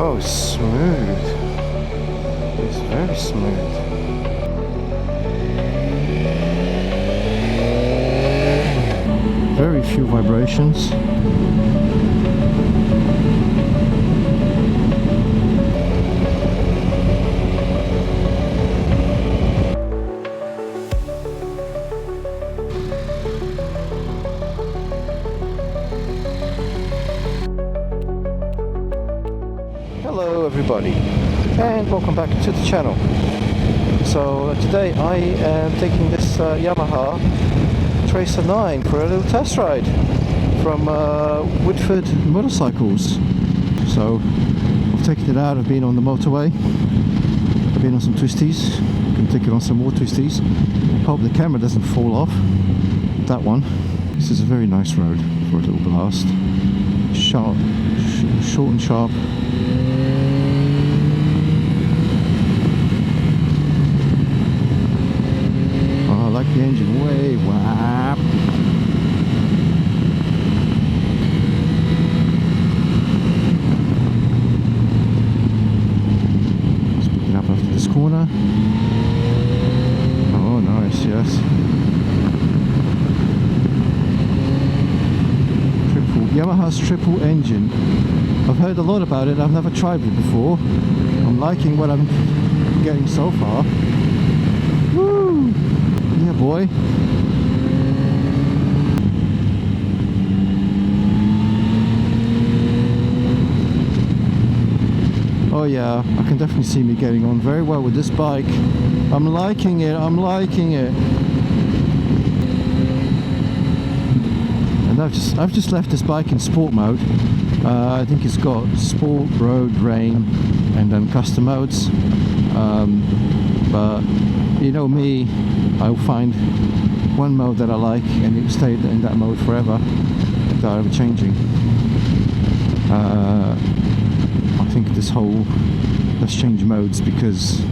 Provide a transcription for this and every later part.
Oh, smooth. It's very smooth. Very few vibrations. Hello everybody, and welcome back to the channel. So today I am taking this Yamaha Tracer 9 for a little test ride from Woodford Motorcycles. So I've taken it out, I've been on the motorway, I've been on some twisties, I'm going to take it on some more twisties. Hope the camera doesn't fall off. That one. This is a very nice road for a little blast. Sharp, short and sharp. Oh, I like the engine way. Whap. Just picking up after this corner. Oh, nice, yes. Yamaha's triple engine. I've heard a lot about it, I've never tried it before. I'm liking what I'm getting so far. Woo! Yeah, boy. Oh yeah, I can definitely see me getting on very well with this bike. I'm liking it, I'm liking it. I've just left this bike in sport mode. I think it's got sport, road, rain, and then custom modes. But you know me, I'll find one mode that I like and it will stay in that mode forever without ever changing. I think this whole let's change modes because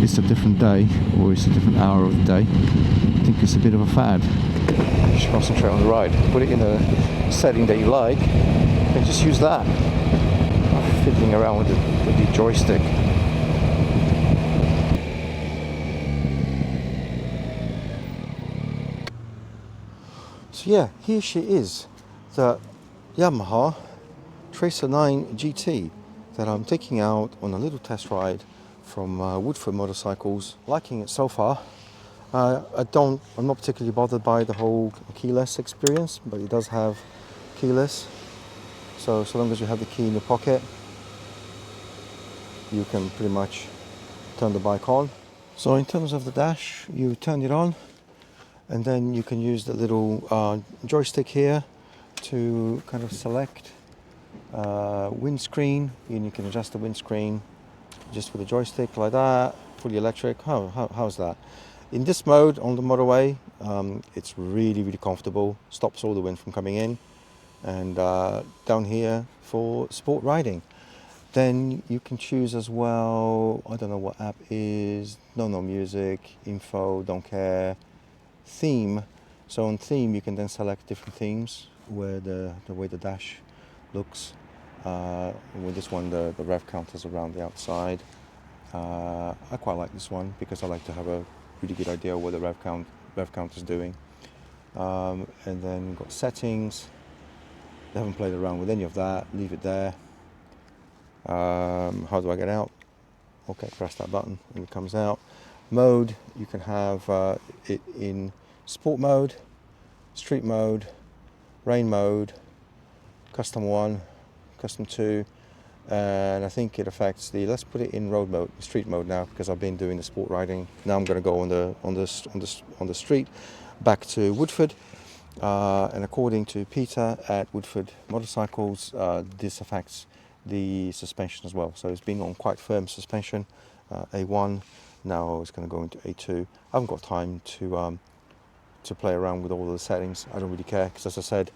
it's a different day or it's a different hour of the day. I think it's a bit of a fad. Just concentrate on the ride, put it in a setting that you like and just use that. I'm fiddling around with the joystick. So yeah, here she is, the Yamaha Tracer 9 GT that I'm taking out on a little test ride from Woodford Motorcycles. Liking it so far. I'm not particularly bothered by the whole keyless experience, but it does have keyless. So long as you have the key in your pocket, you can pretty much turn the bike on. So in terms of the dash, you turn it on, and then you can use the little joystick here to kind of select windscreen, and you can adjust the windscreen just with the joystick like that, fully electric. How's that? In this mode on the motorway, it's really comfortable, stops all the wind from coming in, and down here for sport riding. Then you can choose as well, I don't know what app is, no music, info, don't care, theme. So on theme you can then select different themes where the way the dash looks. With this one the rev counters around the outside. I quite like this one because I like to have a really good idea what the rev count is doing. And then got settings. I haven't played around with any of that, leave it there. How do I get out? Okay, press that button and it comes out. Mode, you can have it in sport mode, street mode, rain mode, custom 1, custom 2, and I think it affects let's put it in road mode, street mode now, because I've been doing the sport riding. Now I'm going to go on the street back to Woodford, and according to Peter at Woodford Motorcycles, this affects the suspension as well. So it's been on quite firm suspension, A1. Now it's going to go into A2. I haven't got time to play around with all the settings. I don't really care because, as I said,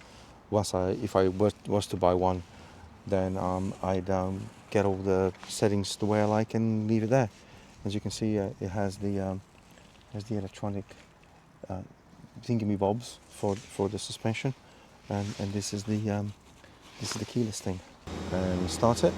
if I was to buy one, then I'd get all the settings the way I like and leave it there. As you can see, it has the electronic thingamybobs for the suspension, and this is the keyless thing. And start it.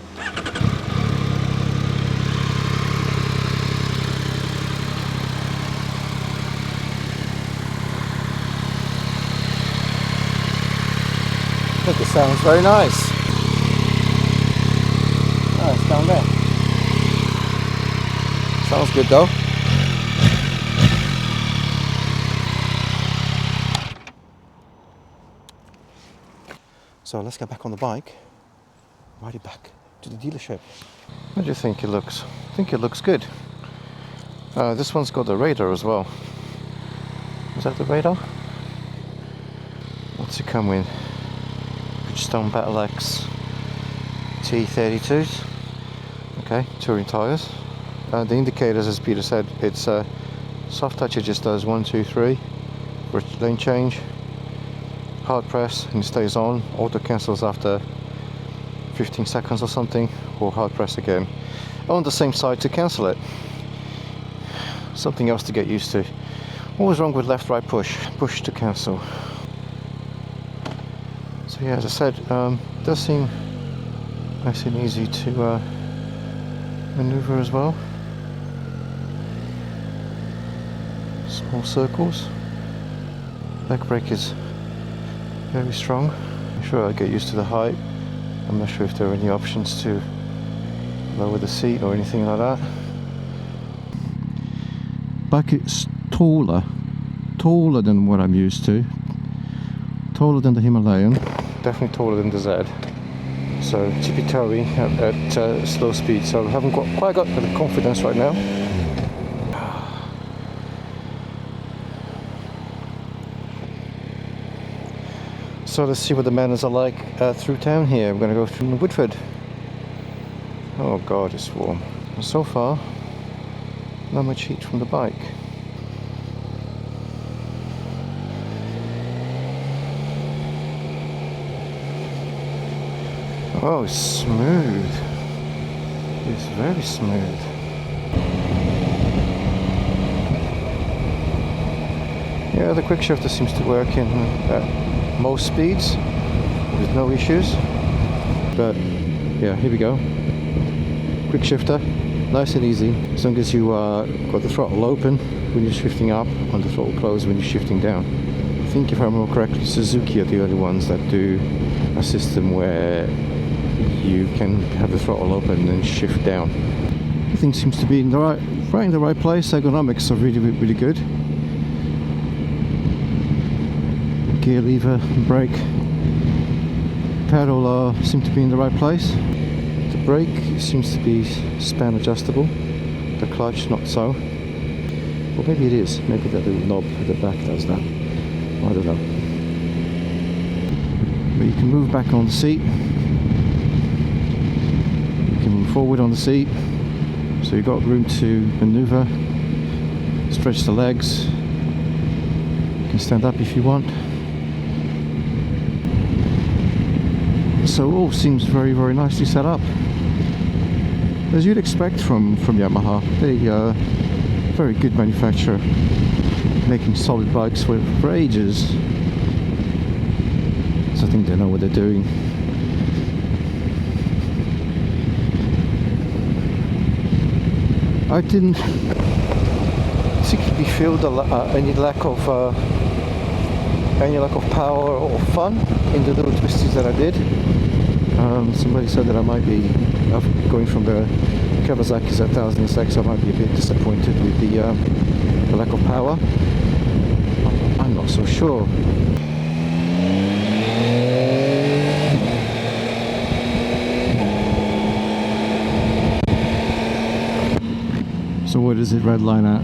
Look, it sounds very nice. Oh, it's down there. Sounds good though. So let's get back on the bike, ride it back to the dealership. How do you think it looks? I think it looks good. This one's got the radar as well. Is that the radar? What's it come with? Bridgestone Battle X T32s. Okay, touring tyres. The indicators, as Peter said, it's soft touch. It just does 1, 2, 3 for lane change. Hard press and it stays on. Auto cancels after 15 seconds or something, or hard press again. On the same side to cancel it. Something else to get used to. What was wrong with left right push? Push to cancel. So yeah, as I said, it does seem nice and easy to maneuver as well. Small circles. Back brake is very strong. I'm sure I'll get used to the height. I'm not sure if there are any options to lower the seat or anything like that. Back it's taller than what I'm used to. Taller than the Himalayan. Definitely taller than the Z. So tippy-toey at slow speed. So I haven't quite got the confidence right now. So let's see what the manners are like through town here. We're going to go through Woodford. Oh god, it's warm. And so far, not much heat from the bike. Oh, it's smooth. It's very smooth. Yeah, the quick shifter seems to work in most speeds with no issues. But yeah, here we go. Quick shifter, nice and easy. As long as you got the throttle open when you're shifting up and the throttle closed when you're shifting down. I think if I remember correctly, Suzuki are the only ones that do a system where you can have the throttle open and shift down. Everything seems to be in the right in the right place. Ergonomics are really good. Gear lever, brake, pedal seem to be in the right place. The brake seems to be span adjustable. The clutch not so. Or maybe it is. Maybe that little knob at the back does that. I don't know. But you can move back on the seat. You can move forward on the seat. So you've got room to maneuver. Stretch the legs. You can stand up if you want. So all seems very nicely set up, as you'd expect from Yamaha. They are very good manufacturer, making solid bikes for ages. So I think they know what they're doing. I didn't particularly feel any lack of power or fun in the little twisties that I did. Somebody said that I might be going from the Kawasaki's at 1000SX. I might be a bit disappointed with the lack of power. I'm not so sure. So what is it red line at?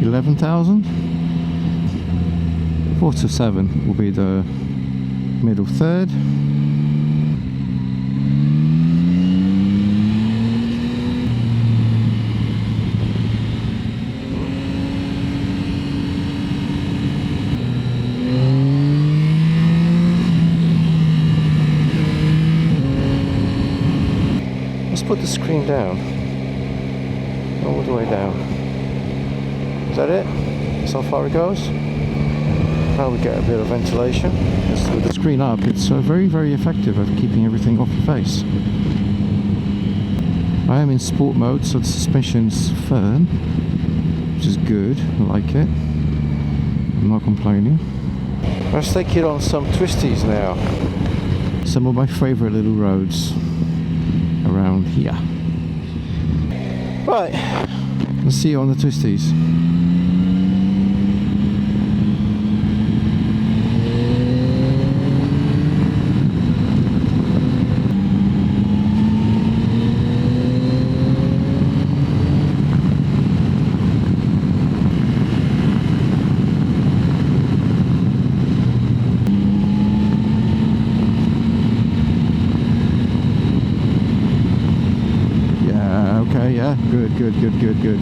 11,000? 4 to 7 will be the middle third. Let's put the screen down. All the way down. Is that it? That's how far it goes? Now we get a bit of ventilation. With the screen up, it's very effective at keeping everything off your face. I am in sport mode, so the suspension's firm, which is good. I like it. I'm not complaining. Let's take it on some twisties now. Some of my favorite little roads around here. Right, let's see you on the twisties. Yeah, good.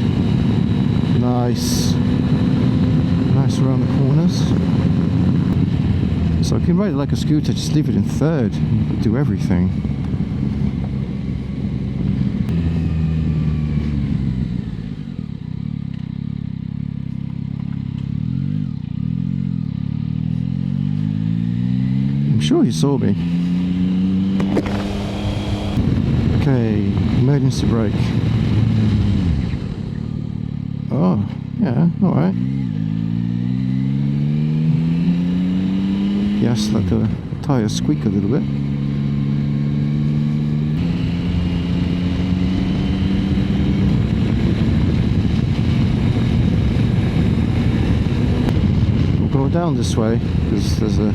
Nice around the corners. So I can ride it like a scooter, just leave it in third, do everything. I'm sure he saw me. Okay, emergency brake. Oh, yeah, alright. Yes, let the tyre squeak a little bit. We'll go down this way, because there's a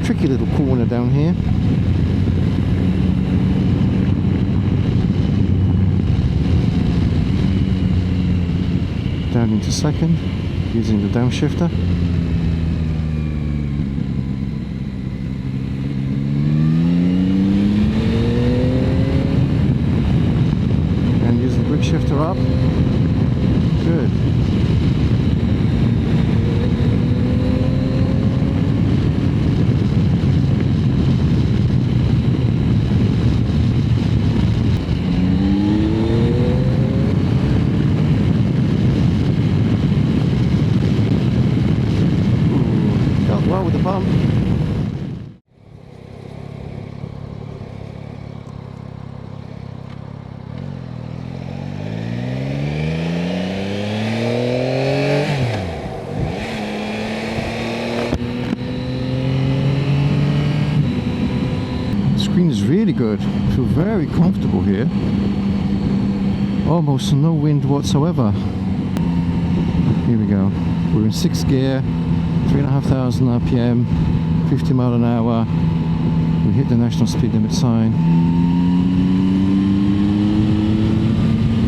tricky little corner down here. Down into second, using the downshifter. And use the quick shifter up. Good. With the pump. The screen is really good. I feel very comfortable here. Almost no wind whatsoever. Here we go. We're in 6th gear. 3,500 RPM, 50 mile an hour. We hit the national speed limit sign.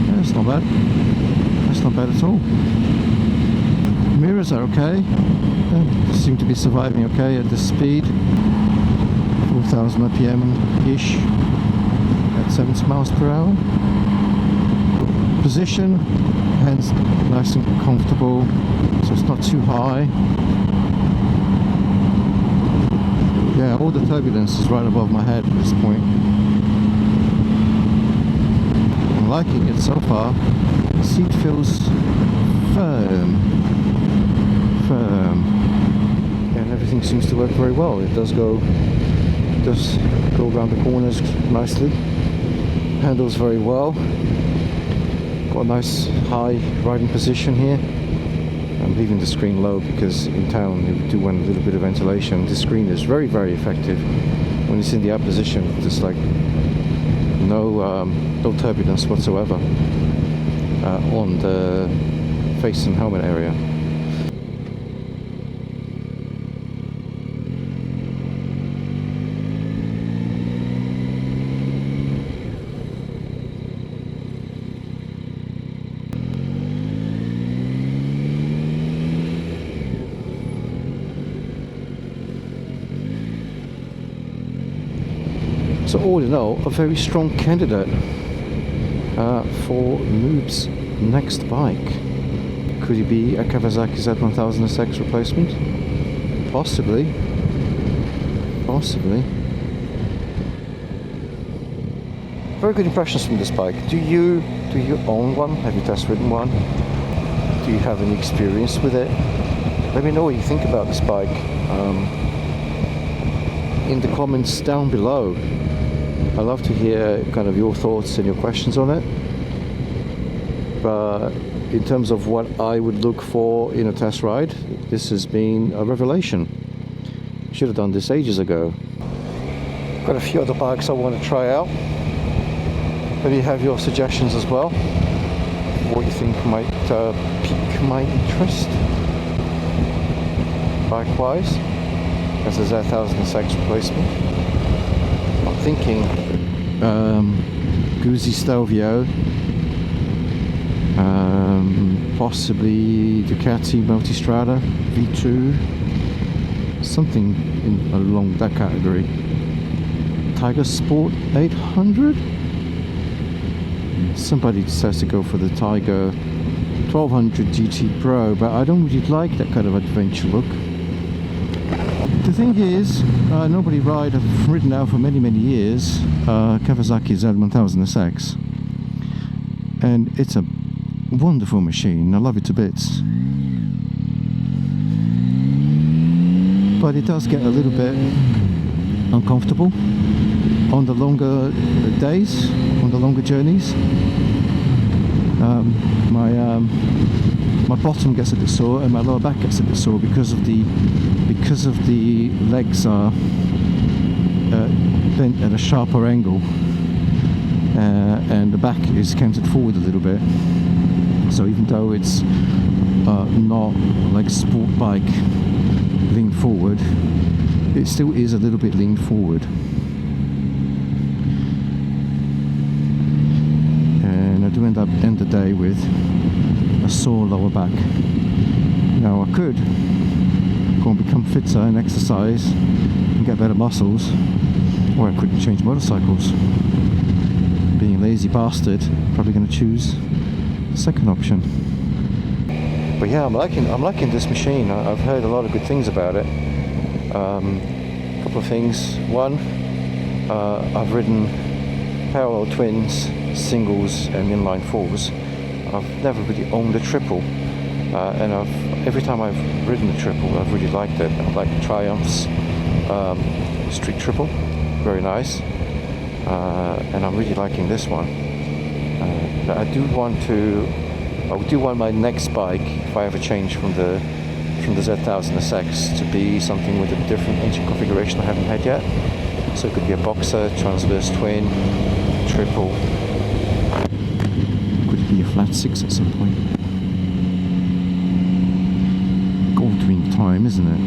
Yeah, that's not bad. That's not bad at all. Mirrors are okay. They seem to be surviving okay at this speed. 4,000 RPM-ish at 70 miles per hour. Position, hands nice and comfortable, so it's not too high. Yeah, all the turbulence is right above my head at this point. I'm liking it so far. The seat feels firm. And everything seems to work very well. It does go around the corners nicely. Handles very well. Got a nice high riding position here. I'm leaving the screen low because in town you do want a little bit of ventilation. The screen is very turbulence when it's in the up position. There's like no turbulence whatsoever on the face and helmet area. So all in all, a very strong candidate for Noob's next bike. Could it be a Kawasaki Z1000SX replacement? Possibly. Very good impressions from this bike. Do you own one? Have you test ridden one? Do you have any experience with it? Let me know what you think about this bike in the comments down below. I love to hear kind of your thoughts and your questions on it. But in terms of what I would look for in a test ride, this has been a revelation. Should have done this ages ago. Got a few other bikes I want to try out. Maybe you have your suggestions as well. What you think might pique my interest. Bike-wise, as a Z1000SX replacement. I'm thinking Guzzi Stelvio, possibly Ducati Multistrada V2, something along that category. Tiger Sport 800. Somebody says to go for the Tiger 1200 GT Pro, but I don't really like that kind of adventure look. The thing is, nobody ride. I've ridden now for many years Kawasaki Z1000SX, and it's a wonderful machine. I love it to bits, but it does get a little bit uncomfortable on the longer days, on the longer journeys. My bottom gets a bit sore and my lower back gets a bit sore because of the legs are bent at a sharper angle, and the back is canted forward a little bit. So even though it's not like a sport bike leaned forward, it still is a little bit leaned forward. And I do end the day with a sore lower back. Now I could go and become fitter and exercise and get better muscles, or I could change motorcycles. Being a lazy bastard, probably going to choose the second option. But yeah, I'm liking this machine. I've heard a lot of good things about it. A couple of things. One, I've ridden parallel twins, singles and inline fours. I've never really owned a triple, and every time I've ridden a triple, I've really liked it. I like Triumph's Street Triple, very nice, and I'm really liking this one. I do want my next bike, if I ever change from the Z1000SX, to be something with a different engine configuration I haven't had yet. So it could be a boxer, transverse twin, triple. Could it be a flat six at some point? Gold dream time, isn't it?